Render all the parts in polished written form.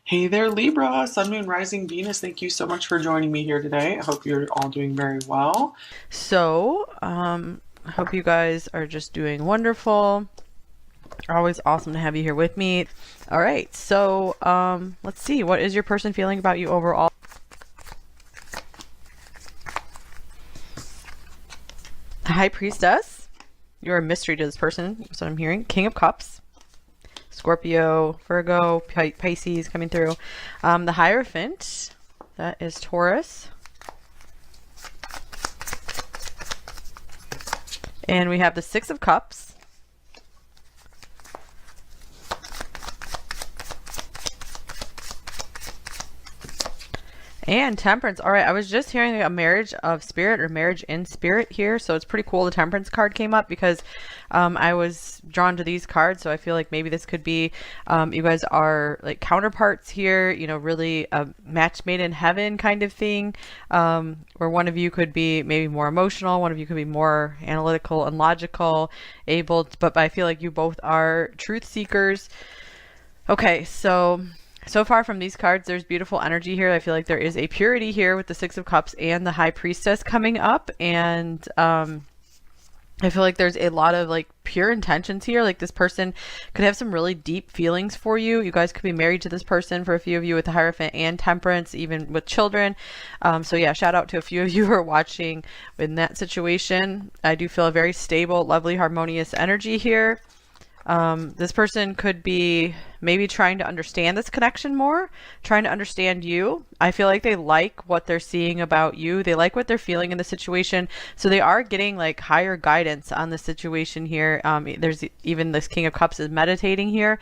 Hey there, Libra, Sun, Moon, Rising, Venus. Thank you so much for joining me here today. I hope you're all doing very well. I hope you guys are just doing wonderful. Always awesome to have you here with me. All right, let's see. What is your person feeling about you overall? High Priestess. You're a mystery to this person. That's what I'm hearing. King of Cups. Scorpio, Virgo, Pisces coming through. The Hierophant. That is Taurus. And we have the Six of Cups. And Temperance. All right, I was just hearing a marriage of spirit or marriage in spirit here. So it's pretty cool. The Temperance card came up because I was drawn to these cards. So I feel like maybe this could be you guys are like counterparts here, you know, really a match made in heaven kind of thing. Where one of you could be maybe more emotional, one of you could be more analytical and logical, but I feel like you both are truth seekers. Okay, so far from these cards, there's beautiful energy here. I feel like there is a purity here with the Six of Cups and the High Priestess coming up. And I feel like there's a lot of like pure intentions here. Like this person could have some really deep feelings for you. You guys could be married to this person, for a few of you with the Hierophant and Temperance, even with children. So yeah, shout out to a few of you who are watching in that situation. I do feel a very stable, lovely, harmonious energy here. This person could be maybe trying to understand this connection more, trying to understand you. I feel like they like what they're seeing about you. They like what they're feeling in the situation. So they are getting like higher guidance on the situation here. There's even this King of Cups is meditating here.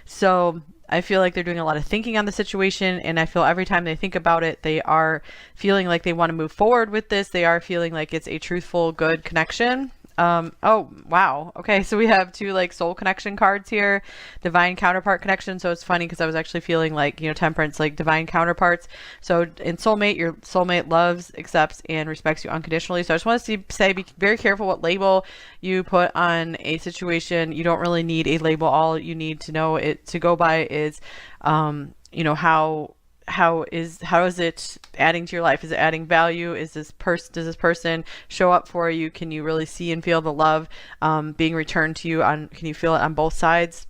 So I feel like they're doing a lot of thinking on the situation, and I feel every time they think about it, they are feeling like they want to move forward with this. They are feeling like it's a truthful, good connection. Oh, wow. Okay, so we have two like soul connection cards here, divine counterpart connection. So it's funny because I was actually feeling like, you know, Temperance, like divine counterparts. So in soulmate, your soulmate loves, accepts, and respects you unconditionally. So I just want to say, be very careful what label you put on a situation. You don't really need a label. All you need to know it to go by is, you know, how is it adding to your life? Is it adding value? Does this person show up for you? Can you really see and feel the love being returned to you? Can you feel it on both sides?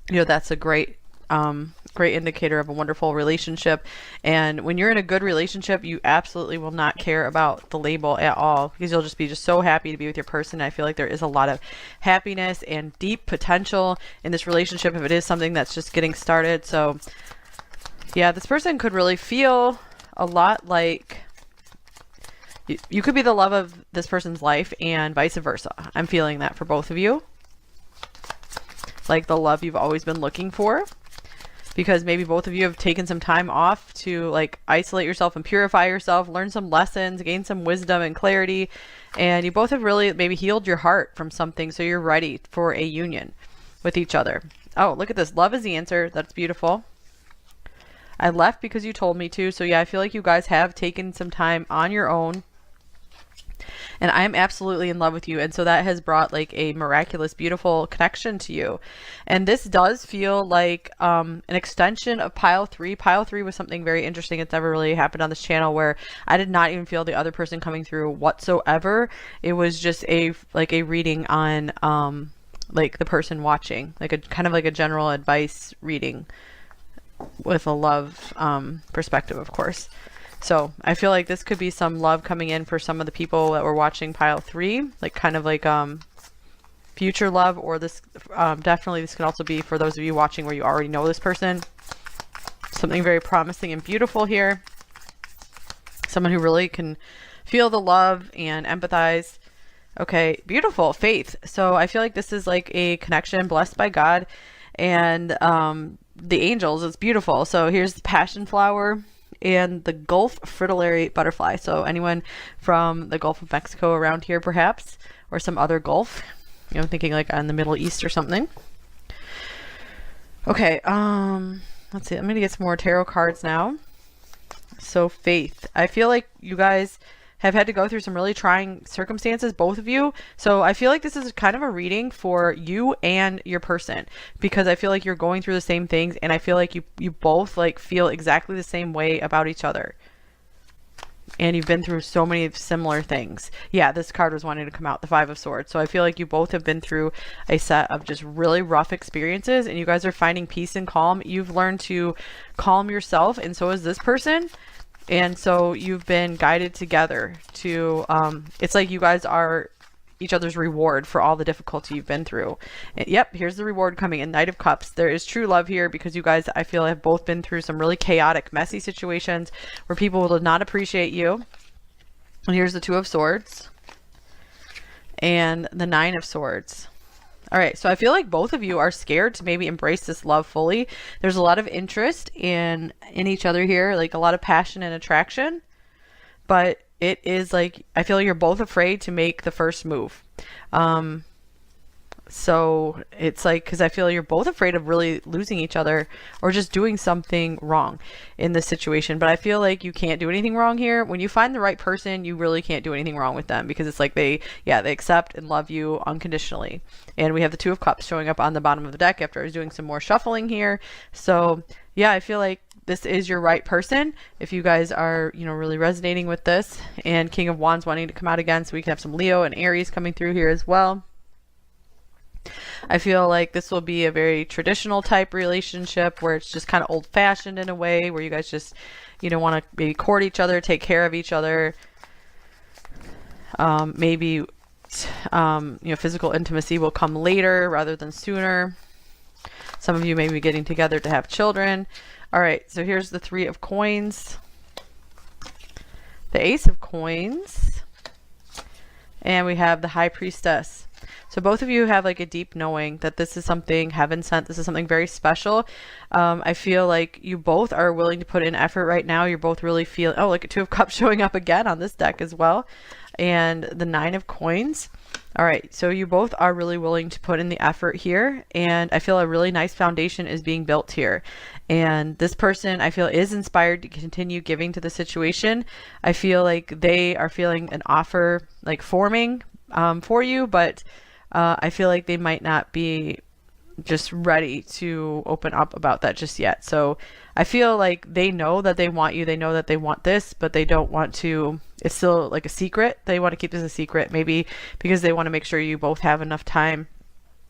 You know, that's a great indicator of a wonderful relationship. And when you're in a good relationship, you absolutely will not care about the label at all, because you'll just be so happy to be with your person. I feel like there is a lot of happiness and deep potential in this relationship if it is something that's just getting started. So yeah, this person could really feel a lot like you could be the love of this person's life and vice versa. I'm feeling that for both of you. Like the love you've always been looking for, because maybe both of you have taken some time off to like isolate yourself and purify yourself, learn some lessons, gain some wisdom and clarity, and you both have really maybe healed your heart from something, so you're ready for a union with each other. Oh, look at this. Love is the answer. That's beautiful. I left because you told me to. So yeah, I feel like you guys have taken some time on your own, and I'm absolutely in love with you. And so that has brought like a miraculous, beautiful connection to you. And this does feel like an extension of pile three. Pile three was something very interesting. It's never really happened on this channel, where I did not even feel the other person coming through whatsoever. It was just a reading on like the person watching, like a kind of like a general advice reading with a love perspective, of course. So I feel like this could be some love coming in for some of the people that were watching pile three, like kind of like future love, or this definitely this can also be for those of you watching where you already know this person. Something very promising and beautiful here. Someone who really can feel the love and empathize. Okay, beautiful. Faith. So I feel like this is like a connection blessed by God and the angels. It's beautiful. So here's the passion flower and the Gulf fritillary butterfly. So anyone from the Gulf of Mexico around here perhaps, or some other Gulf, you know, thinking like on the Middle East or something. Okay, let's see. I'm gonna get some more tarot cards now. So faith. I feel like you guys have had to go through some really trying circumstances, both of you. So I feel like this is kind of a reading for you and your person, because I feel like you're going through the same things, and I feel like you both like feel exactly the same way about each other. And you've been through so many similar things. Yeah, this card was wanting to come out, the Five of Swords. So I feel like you both have been through a set of just really rough experiences, and you guys are finding peace and calm. You've learned to calm yourself, and so is this person. And so you've been guided together to, it's like you guys are each other's reward for all the difficulty you've been through. And yep, here's the reward coming in. Knight of Cups. There is true love here, because you guys, I feel, have both been through some really chaotic, messy situations where people will not appreciate you. And here's the Two of Swords and the Nine of Swords. All right, so I feel like both of you are scared to maybe embrace this love fully. There's a lot of interest in each other here, like a lot of passion and attraction, but it is like, I feel you're both afraid to make the first move. So it's like, because I feel you're both afraid of really losing each other or just doing something wrong in this situation. But I feel like you can't do anything wrong here. When you find the right person, you really can't do anything wrong with them, because it's like they accept and love you unconditionally. And we have the Two of Cups showing up on the bottom of the deck after I was doing some more shuffling here. So yeah, I feel like this is your right person if you guys are, really resonating with this. And King of Wands wanting to come out again, so we can have some Leo and Aries coming through here as well. I feel like this will be a very traditional type relationship where it's just kind of old fashioned in a way, where you guys just, want to maybe court each other, take care of each other. Maybe, physical intimacy will come later rather than sooner. Some of you may be getting together to have children. All right, so here's the Three of Coins, the Ace of Coins, and we have the High Priestess. So both of you have like a deep knowing that this is something heaven sent. This is something very special. I feel like you both are willing to put in effort right now. You're both really feeling, oh, like a Two of Cups showing up again on this deck as well. And the Nine of Coins. All right, so you both are really willing to put in the effort here, and I feel a really nice foundation is being built here. And this person, I feel, is inspired to continue giving to the situation. I feel like they are feeling an offer like forming for you, but I feel like they might not be just ready to open up about that just yet. So I feel like they know that they want you, they know that they want this, but they don't want to, it's still like a secret. They want to keep this a secret, maybe because they want to make sure you both have enough time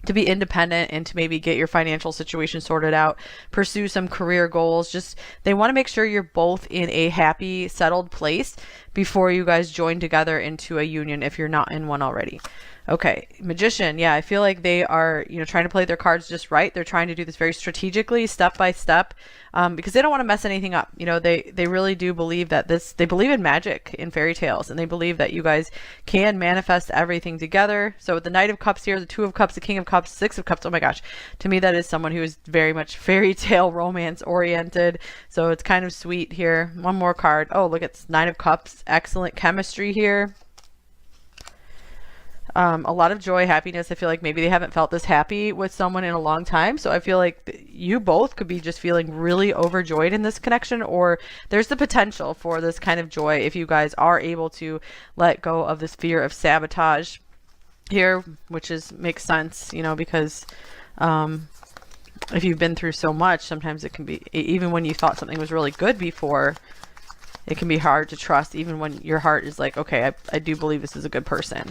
to be independent and to maybe get your financial situation sorted out, pursue some career goals. Just, they want to make sure you're both in a happy, settled place before you guys join together into a union if you're not in one already. Okay, Magician. Yeah, I feel like they are, trying to play their cards just right. They're trying to do this very strategically, step by step, because they don't want to mess anything up. They really do believe that they believe in magic, in fairy tales, and they believe that you guys can manifest everything together. So with the Knight of Cups here, the Two of Cups, the King of Cups, Six of Cups. Oh my gosh, to me that is someone who is very much fairy tale romance oriented. So it's kind of sweet here. One more card. Oh, look, it's Nine of Cups. Excellent chemistry here. A lot of joy, happiness. I feel like maybe they haven't felt this happy with someone in a long time. So I feel like you both could be just feeling really overjoyed in this connection, or there's the potential for this kind of joy if you guys are able to let go of this fear of sabotage here, which makes sense, because if you've been through so much, sometimes it can be, even when you thought something was really good before, it can be hard to trust, even when your heart is like, okay, I do believe this is a good person.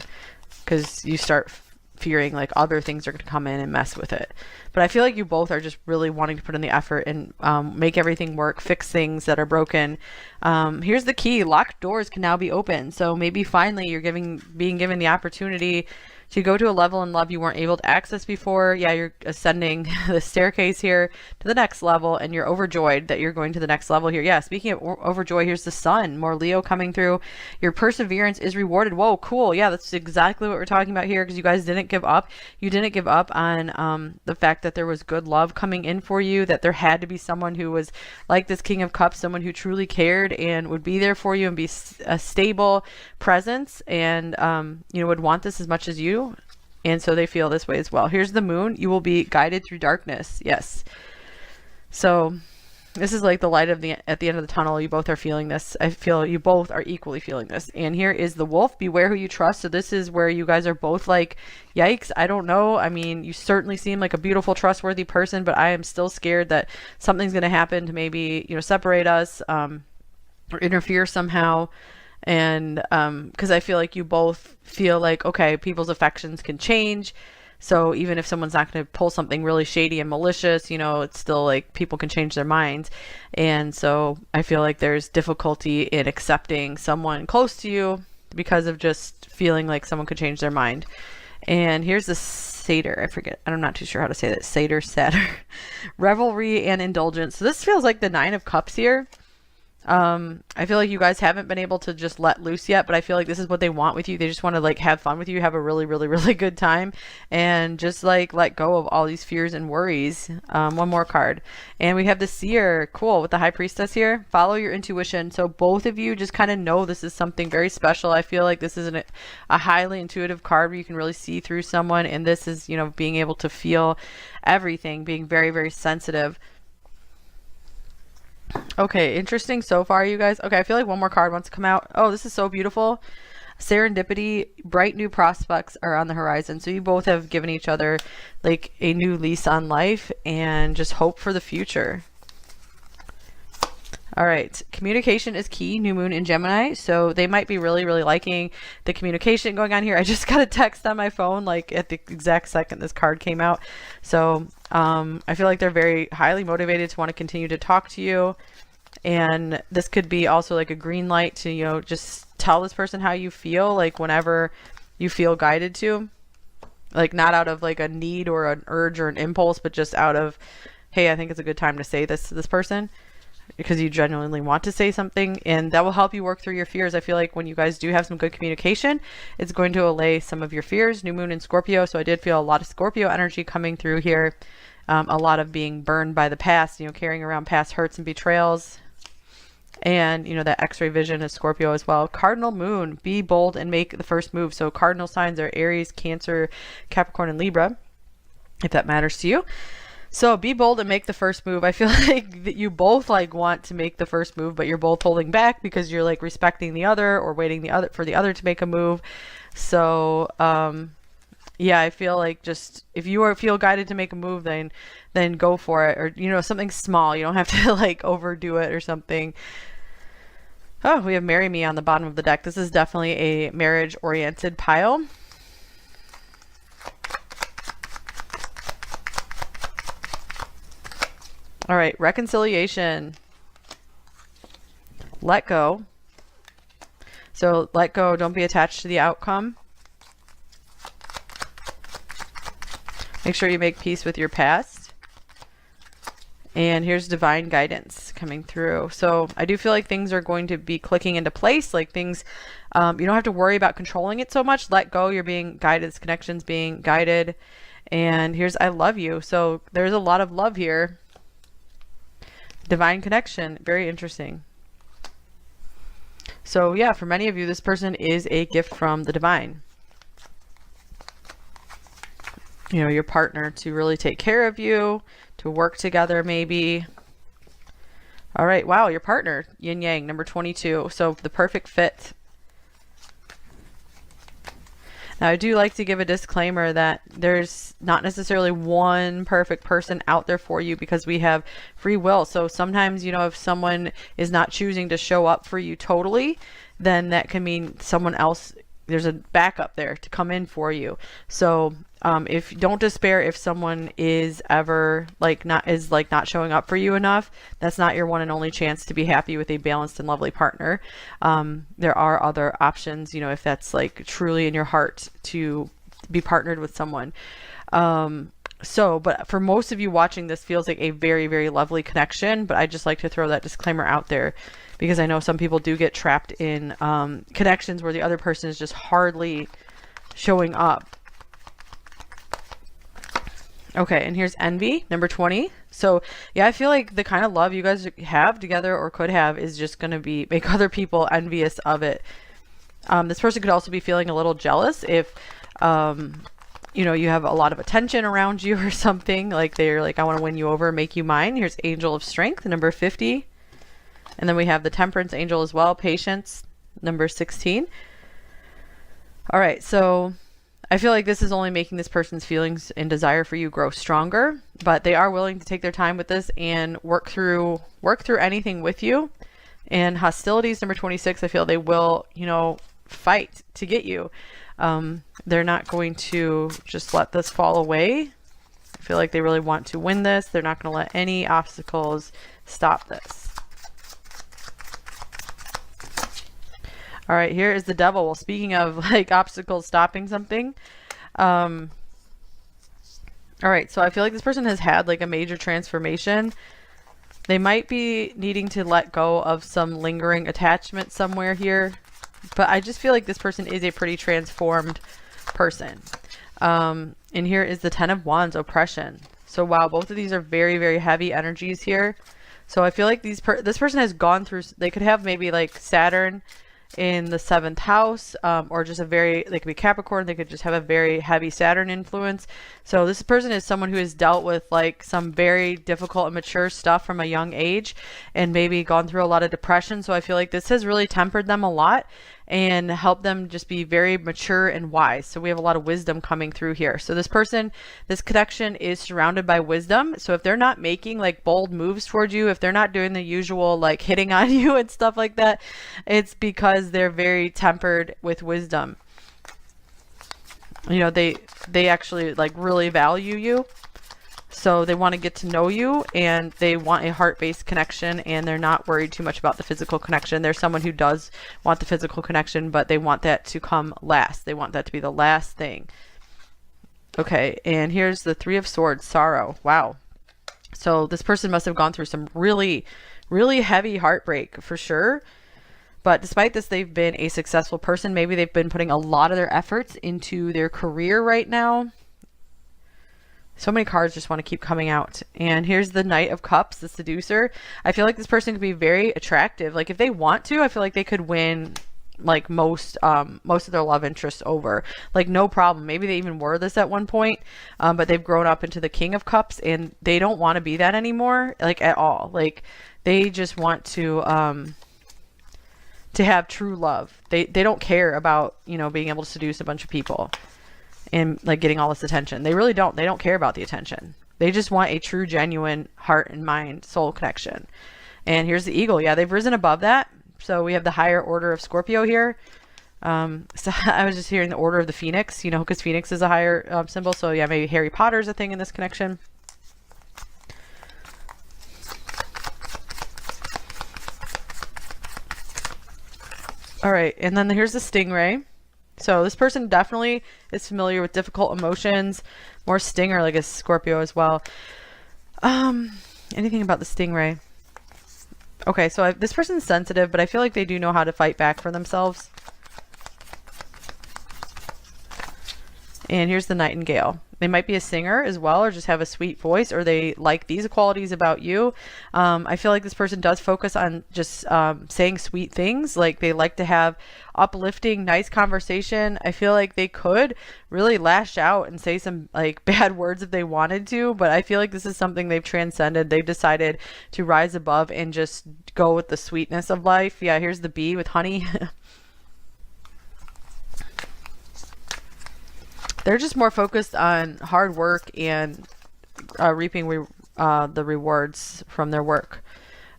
Because you start fearing like other things are going to come in and mess with it. But I feel like you both are just really wanting to put in the effort and make everything work, fix things that are broken. Here's the key. Locked doors can now be opened. So maybe finally you're being given the opportunity to go to a level in love you weren't able to access before. Yeah, you're ascending the staircase here to the next level, and you're overjoyed that you're going to the next level here. Yeah, speaking of overjoy, here's the Sun. More Leo coming through. Your perseverance is rewarded. Whoa, cool. Yeah, that's exactly what we're talking about here, because you guys didn't give up. You didn't give up on the fact that there was good love coming in for you, that there had to be someone who was like this King of Cups, someone who truly cared and would be there for you and be a stable presence, and would want this as much as you. And so they feel this way as well. Here's the Moon. You will be guided through darkness. Yes. So This is like the light of the at the end of the tunnel. You both are feeling this. I feel you both are equally feeling this. And here is the wolf. Beware who you trust. So this is where you guys are both like, yikes, I don't know. I mean, you certainly seem like a beautiful, trustworthy person, but I am still scared that something's going to happen to maybe, you know, separate us, or interfere somehow. And because I feel like you both feel like, okay, people's affections can change. So even if someone's not going to pull something really shady and malicious, you know, it's still like people can change their minds. And so I feel like there's difficulty in accepting someone close to you because of just feeling like someone could change their mind. And here's the satyr. I forget. I'm not too sure how to say that. Satyr. Revelry and indulgence. So this feels like the 9 of Cups here. I feel like you guys haven't been able to just let loose yet, but I feel like this is what they want with you. They just want to like have fun with you, have a really, really, really good time, and just like let go of all these fears and worries. One more card. And we have the seer. Cool. With the high priestess here. Follow your intuition. So both of you just kind of know this is something very special. I feel like this is a highly intuitive card where you can really see through someone. And this is, you know, being able to feel everything, being very, very sensitive. Okay, interesting so far, you guys. Okay, I feel like one more card wants to come out. Oh, this is so beautiful. Serendipity, bright new prospects are on the horizon. So you both have given each other like a new lease on life and just hope for the future. All right, communication is key. New moon in Gemini, so they might be really, really liking the communication going on here. I just got a text on my phone like at the exact second this card came out. So I feel like they're very highly motivated to want to continue to talk to you. And this could be also like a green light to, you know, just tell this person how you feel, like whenever you feel guided to. Like not out of like a need or an urge or an impulse, but just out of, hey, I think it's a good time to say this to this person, because you genuinely want to say something, and that will help you work through your fears. I feel like when you guys do have some good communication, it's going to allay some of your fears. New moon in Scorpio, so I did feel a lot of Scorpio energy coming through here. A lot of being burned by the past, you know, carrying around past hurts and betrayals. And, you know, that X-ray vision is Scorpio as well. Cardinal moon, be bold and make the first move. So cardinal signs are Aries, Cancer, Capricorn, and Libra, if that matters to you. So be bold and make the first move. I feel like that you both like want to make the first move, but you're both holding back because you're like respecting the other or waiting for the other to make a move. So yeah, I feel like just if you feel guided to make a move, then go for it. Or, you know, something small. You don't have to like overdo it or something. Oh, we have Marry Me on the bottom of the deck. This is definitely a marriage-oriented pile. All right, reconciliation. Let go. So let go, don't be attached to the outcome. Make sure you make peace with your past. And here's divine guidance coming through. So I do feel like things are going to be clicking into place. Like things, you don't have to worry about controlling it so much. Let go, you're being guided. This connection's being guided. And here's I love you. So there's a lot of love here. Divine connection, very interesting. So yeah, for many of you, this person is a gift from the divine. You know, your partner to really take care of you, to work together maybe. All right, wow, your partner, yin yang, number 22. So the perfect fit. Now, I do like to give a disclaimer that there's not necessarily one perfect person out there for you because we have free will. So sometimes, you know, if someone is not choosing to show up for you totally, then that can mean someone else, there's a backup there to come in for you. So if don't despair if someone is ever not showing up for you enough. That's not your one and only chance to be happy with a balanced and lovely partner. There are other options, you know, if that's like truly in your heart to be partnered with someone. But for most of you watching, this feels like a very, very lovely connection, but I just like to throw that disclaimer out there because I know some people do get trapped in connections where the other person is just hardly showing up. Okay, and here's envy, number 20. So yeah, I feel like the kind of love you guys have together or could have is just going to make other people envious of it. This person could also be feeling a little jealous if you know, you have a lot of attention around you or something. Like they're like, I want to win you over, make you mine. Here's Angel of Strength, number 50. And then we have the Temperance Angel as well, Patience, number 16. All right, so I feel like this is only making this person's feelings and desire for you grow stronger, but they are willing to take their time with this and work through anything with you. And hostilities, number 26, I feel they will, you know, fight to get you. They're not going to just let this fall away. I feel like they really want to win this. They're not going to let any obstacles stop this. All right, here is the Devil. Well, speaking of like obstacles stopping something. All right, so I feel like this person has had like a major transformation. They might be needing to let go of some lingering attachment somewhere here, but I just feel like this person is a pretty transformed person. And here is the Ten of Wands, Oppression. So wow, both of these are very, very heavy energies here. So I feel like this person has gone through, they could have maybe like Saturn in the 7th house, or just they could be Capricorn, they could just have a very heavy Saturn influence. So this person is someone who has dealt with like some very difficult and mature stuff from a young age and maybe gone through a lot of depression. So I feel like this has really tempered them a lot and helped them just be very mature and wise. So we have a lot of wisdom coming through here. So this person, this connection is surrounded by wisdom. So if they're not making like bold moves towards you, if they're not doing the usual like hitting on you and stuff like that, it's because they're very tempered with wisdom. You know, they actually like really value you. So they want to get to know you and they want a heart-based connection, and they're not worried too much about the physical connection. There's someone who does want the physical connection, but they want that to come last. They want that to be the last thing. Okay, and here's the Three of Swords, Sorrow. Wow. So this person must have gone through some really, really heavy heartbreak for sure. But despite this, they've been a successful person. Maybe they've been putting a lot of their efforts into their career right now. So many cards just want to keep coming out. And here's the Knight of Cups, the Seducer. I feel like this person could be very attractive. Like if they want to, I feel like they could win like most of their love interests over. Like no problem. Maybe they even were this at one point, but they've grown up into the King of Cups and they don't want to be that anymore, like at all. Like they just want to have true love. They don't care about, you know, being able to seduce a bunch of people and like getting all this attention. They really don't. They don't care about the attention. They just want a true, genuine heart and mind, soul connection. And here's the Eagle. Yeah, they've risen above that. So we have the higher order of Scorpio here. So I was just hearing the order of the Phoenix, you know, because Phoenix is a higher symbol. So yeah, maybe Harry Potter's a thing in this connection. All right, and then here's the Stingray. So this person definitely is familiar with difficult emotions, more stinger like a Scorpio as well. Anything about the Stingray? Okay, so this person's sensitive, but I feel like they do know how to fight back for themselves. And here's the Nightingale. They might be a singer as well, or just have a sweet voice, or they like these qualities about you. I feel like this person does focus on just saying sweet things. Like they like to have uplifting, nice conversation. I feel like they could really lash out and say some like bad words if they wanted to, but I feel like this is something they've transcended. They've decided to rise above and just go with the sweetness of life. Yeah, here's the bee with honey. They're just more focused on hard work and reaping the rewards from their work.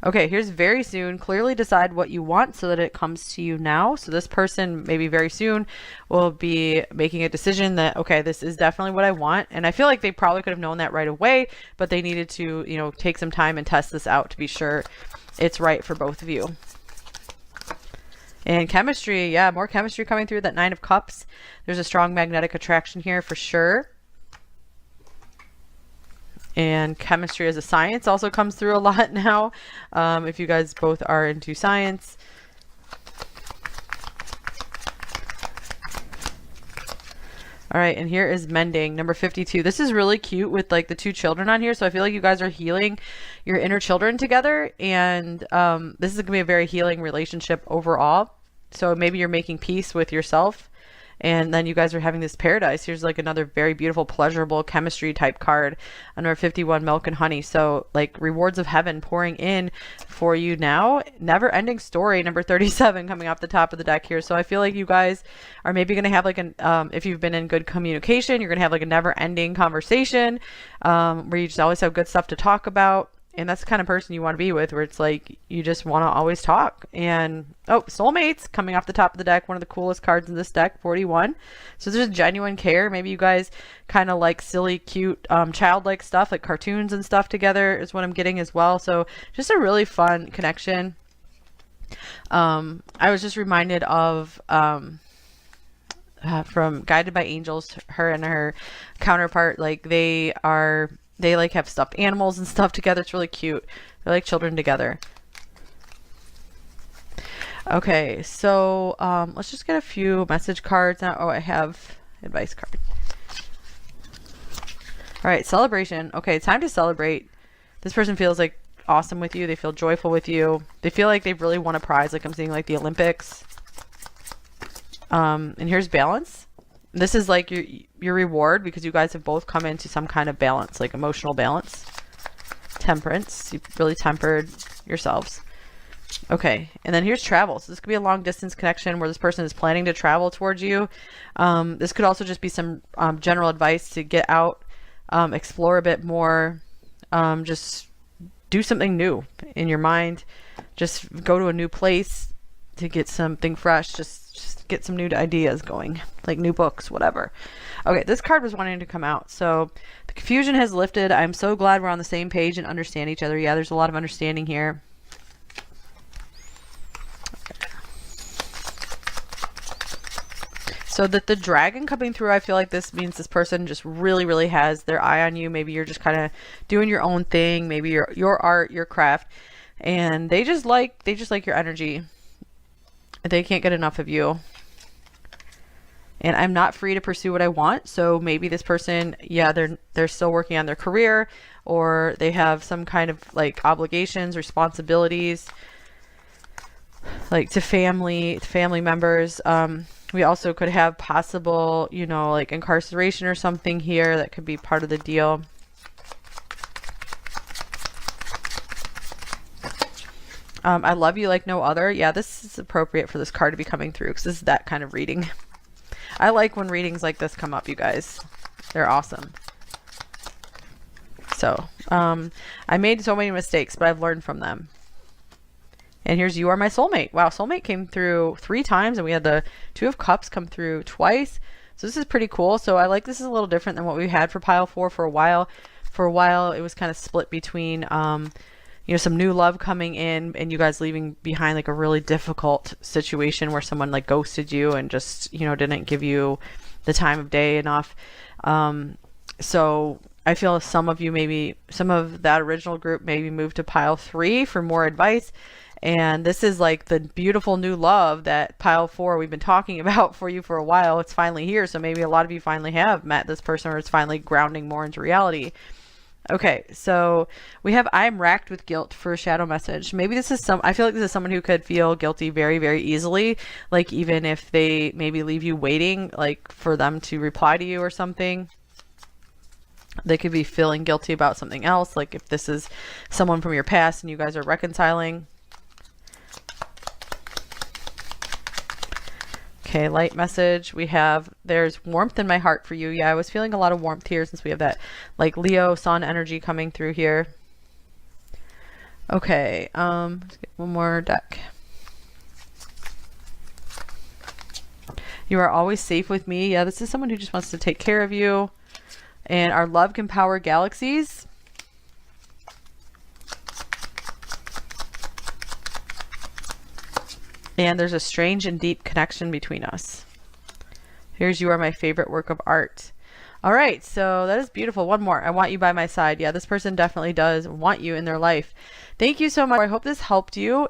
Okay, here's very soon. Clearly decide what you want so that it comes to you now. So this person maybe very soon will be making a decision that, okay, this is definitely what I want. And I feel like they probably could have known that right away, but they needed to, you know, take some time and test this out to be sure it's right for both of you. And chemistry, yeah, more chemistry coming through, that Nine of Cups. There's a strong magnetic attraction here for sure. And chemistry as a science also comes through a lot now, if you guys both are into science. All right, and here is Mending, number 52. This is really cute with like the two children on here. So I feel like you guys are healing your inner children together. And this is going to be a very healing relationship overall. So maybe you're making peace with yourself And then you guys are having this paradise. Here's like another very beautiful, pleasurable chemistry type card. Number 51, milk and honey. So like rewards of heaven pouring in for you now. Never ending story, number 37, coming off the top of the deck here. So I feel like you guys are maybe going to have like an, if you've been in good communication, you're going to have like a never ending conversation where you just always have good stuff to talk about. And that's the kind of person you want to be with, where it's like you just want to always talk. And oh, soulmates coming off the top of the deck, one of the coolest cards in this deck, 41. So there's genuine care. Maybe you guys kind of like silly, cute, childlike stuff, like cartoons and stuff together is what I'm getting as well. So just a really fun connection. I was just reminded of from Guided by Angels, her and her counterpart, like they like have stuffed animals and stuff together. It's really cute. They're like children together. Okay, so let's just get a few message cards now. Oh, I have advice card. All right, celebration. Okay, it's time to celebrate. This person feels like awesome with you. They feel joyful with you. They feel like they really won a prize, like I'm seeing like the Olympics. And here's balance. This is like your reward, because you guys have both come into some kind of balance, like emotional balance. Temperance. You've really tempered yourselves. Okay, and then here's travel. So this could be a long distance connection where this person is planning to travel towards you. This could also just be some general advice to get out, explore a bit more, just do something new in your mind. Just go to a new place to get something fresh. Just get some new ideas going, like new books, whatever. Okay, this card was wanting to come out. So the confusion has lifted. I'm so glad we're on the same page and understand each other. Yeah, there's a lot of understanding here. So that the dragon coming through, I feel like this means this person just really, really has their eye on you. Maybe you're just kind of doing your own thing. Maybe your art, your craft, and they just like your energy. They can't get enough of you. And I'm not free to pursue what I want. So maybe this person, yeah, they're still working on their career, or they have some kind of like obligations, responsibilities, like to family members. We also could have possible, you know, like incarceration or something here that could be part of the deal. I love you like no other. Yeah, this is appropriate for this card to be coming through, because this is that kind of reading. I like when readings like this come up, you guys. They're awesome. So, I made so many mistakes, but I've learned from them. And here's you are my soulmate. Wow, soulmate came through 3 times, and we had the 2 of Cups come through twice. So this is pretty cool. So I like this is a little different than what we had for pile 4 for a while. For a while, it was kind of split between, you know, some new love coming in and you guys leaving behind like a really difficult situation where someone like ghosted you and just, you know, didn't give you the time of day enough. So I feel some of you, maybe some of that original group maybe moved to pile 3 for more advice. And this is like the beautiful new love that pile 4 we've been talking about for you for a while. It's finally here. So maybe a lot of you finally have met this person, or it's finally grounding more into reality. Okay, so we have I'm racked with guilt for a shadow message. Maybe this is I feel like this is someone who could feel guilty very, very easily. Like even if they maybe leave you waiting, like for them to reply to you or something. They could be feeling guilty about something else. Like if this is someone from your past and you guys are reconciling. Okay, light message. We have, there's warmth in my heart for you. Yeah, I was feeling a lot of warmth here since we have that like Leo sun energy coming through here. Okay, let's get one more deck. You are always safe with me. Yeah, this is someone who just wants to take care of you. And our love can power galaxies. And there's a strange and deep connection between us. Here's you are my favorite work of art. All right, so that is beautiful. One more. I want you by my side. Yeah, this person definitely does want you in their life. Thank you so much. I hope this helped you.